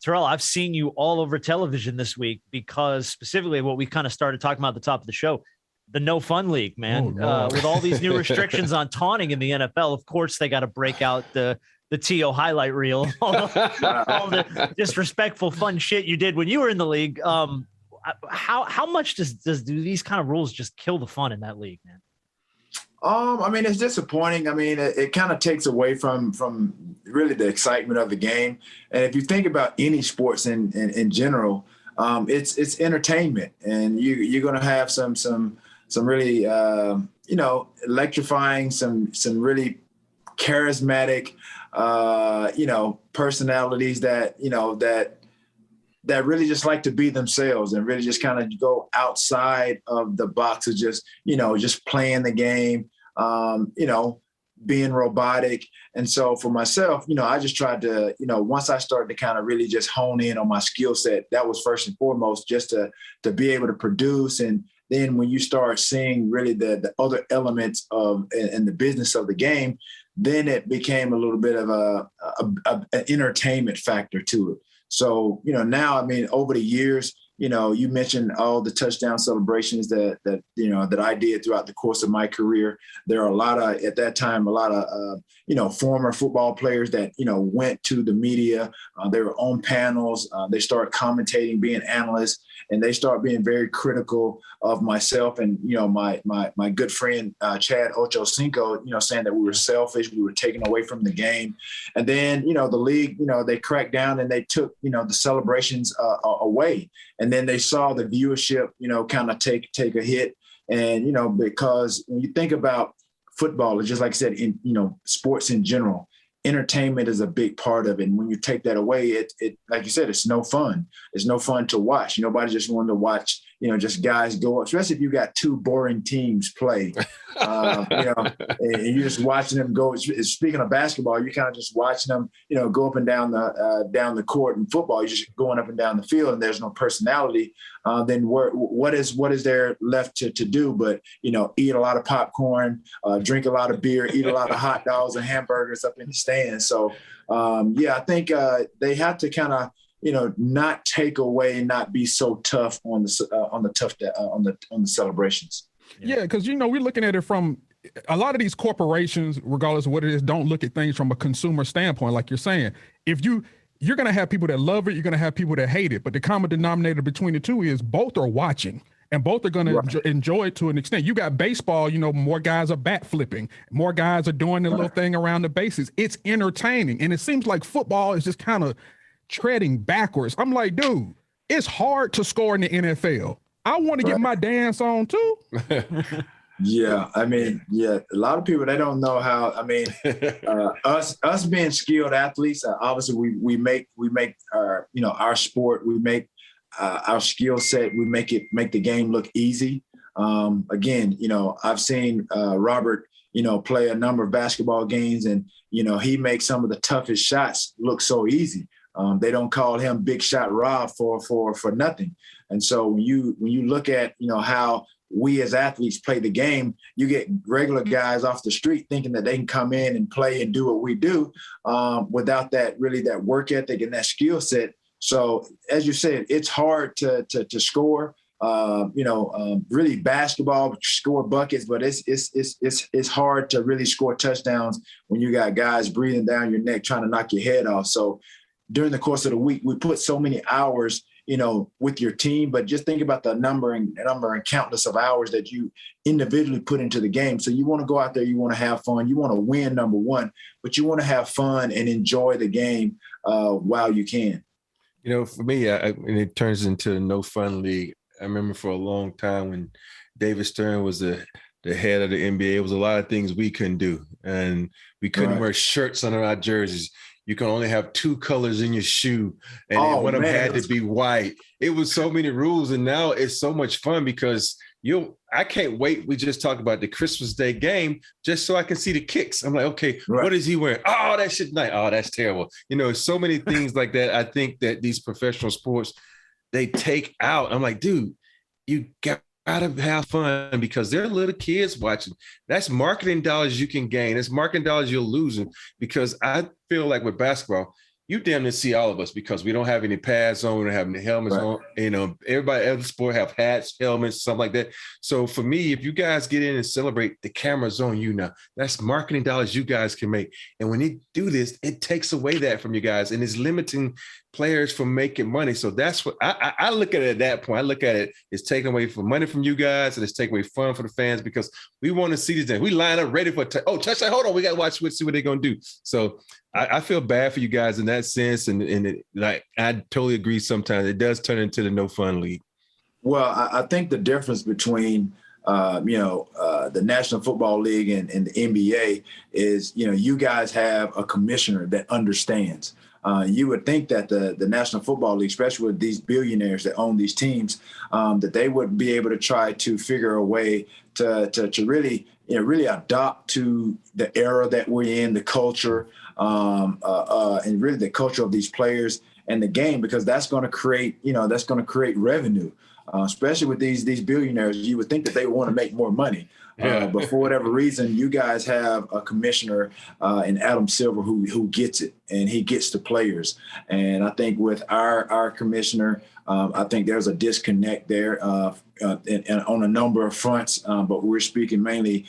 Terrell, I've seen you all over television this week because specifically what we kind of started talking about at the top of the show, the no fun league, man. With all these new restrictions on taunting in the NFL, of course they got to break out the T.O. highlight reel, all the disrespectful fun shit you did when you were in the league. How much do these kind of rules just kill the fun in that league, man? I mean, it's disappointing. I mean, it kind of takes away from really the excitement of the game. And if you think about any sports in general, it's entertainment, and you're going to have some really electrifying, some really charismatic personalities that really just like to be themselves and really just kind of go outside of the box of just playing the game, being robotic. And so for myself, I just tried to, once I started to kind of really just hone in on my skill set, that was first and foremost, just to be able to produce. And then when you start seeing really the other elements of and the business of the game, then it became a little bit of an entertainment factor to it. So, now, I mean, over the years, you mentioned all the touchdown celebrations that I did throughout the course of my career. There are at that time, a lot of former football players that, went to the media. They were on panels. They started commentating, being analysts, and they start being very critical of myself and, my good friend, Chad Ochocinco, saying that we were selfish, we were taken away from the game. And then, the league, they cracked down and they took, the celebrations away. And then they saw the viewership, kind of take a hit. And, because when you think about football, it's just like I said, in, sports in general, entertainment is a big part of it. And when you take that away, it like you said, it's no fun. It's no fun to watch. Nobody just wanted to watch, just guys go up, especially if you got two boring teams play, and you're just watching them go. Speaking of basketball, you're kind of just watching them, go up and down the court. In football, you're just going up and down the field, and there's no personality. Then what is there left to do but, eat a lot of popcorn, drink a lot of beer, eat a lot of hot dogs and hamburgers up in the stands. So, I think they have to kind of, not take away, not be so tough on the celebrations. Yeah, because we're looking at it from a lot of these corporations, regardless of what it is, don't look at things from a consumer standpoint, like you're saying. If you're going to have people that love it, you're going to have people that hate it, but the common denominator between the two is both are watching. And both are going to enjoy it to an extent. You got baseball, more guys are bat flipping. More guys are doing the little thing around the bases. It's entertaining. And it seems like football is just kind of treading backwards. I'm like, dude, it's hard to score in the NFL. I want to get my dance on too. Yeah, I mean, a lot of people, they don't know how. I mean, us being skilled athletes, obviously we make our our sport, we make our skill set, we make the game look easy. Again, I've seen Robert, play a number of basketball games, and he makes some of the toughest shots look so easy. They don't call him Big Shot Rob for nothing. And so when you look at how we as athletes play the game, you get regular guys off the street thinking that they can come in and play and do what we do without that work ethic and that skill set. So as you said, it's hard to score. Really basketball, score buckets, but it's hard to really score touchdowns when you got guys breathing down your neck trying to knock your head off. So during the course of the week, we put so many hours, with your team, but just think about the number and countless of hours that you individually put into the game. So you want to go out there, you want to have fun, you want to win, number one, but you want to have fun and enjoy the game while you can. For me, and it turns into a no fun league. I remember for a long time when David Stern was the head of the NBA, it was a lot of things we couldn't do. And we couldn't wear shirts under our jerseys. You can only have two colors in your shoe, and one of them had to be white. It was so many rules, and now it's so much fun because I can't wait. We just talked about the Christmas Day game just so I can see the kicks. I'm like, okay, what is he wearing? Oh, that shit's nice. Oh, that's terrible. So many things like that. I think that these professional sports, they take out. I'm like, dude, you gotta have fun because there are little kids watching. That's marketing dollars you can gain. It's marketing dollars you're losing because I feel like with basketball, you damn near see all of us because we don't have any pads on, we don't have any helmets on. You know, everybody else sport have hats, helmets, something like that. So for me, if you guys get in and celebrate, the camera's on you now. That's marketing dollars you guys can make. And when you do this, it takes away that from you guys and it's limiting players from making money. So that's what I look at it at that point. I look at it, it's taking away from money from you guys and it's taking away fun for the fans because we want to see these things. We line up ready for touchdown. Hold on, we got to watch, see what they're going to do. So I feel bad for you guys in that sense. And like, I totally agree. Sometimes it does turn into the no fun league. Well, I think the difference between, the National Football League and the NBA is, you guys have a commissioner that understands. You would think that the National Football League, especially with these billionaires that own these teams, that they would be able to try to figure a way to really, really adopt to the era that we're in, the culture, and really the culture of these players and the game, because that's going to create, revenue, especially with these billionaires. You would think that they want to make more money. But for whatever reason, you guys have a commissioner in Adam Silver who gets it, and he gets the players. And I think with our commissioner, I think there's a disconnect there and on a number of fronts. But we're speaking mainly,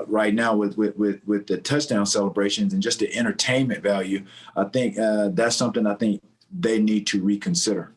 right now with the touchdown celebrations and just the entertainment value. I think that's something I think they need to reconsider.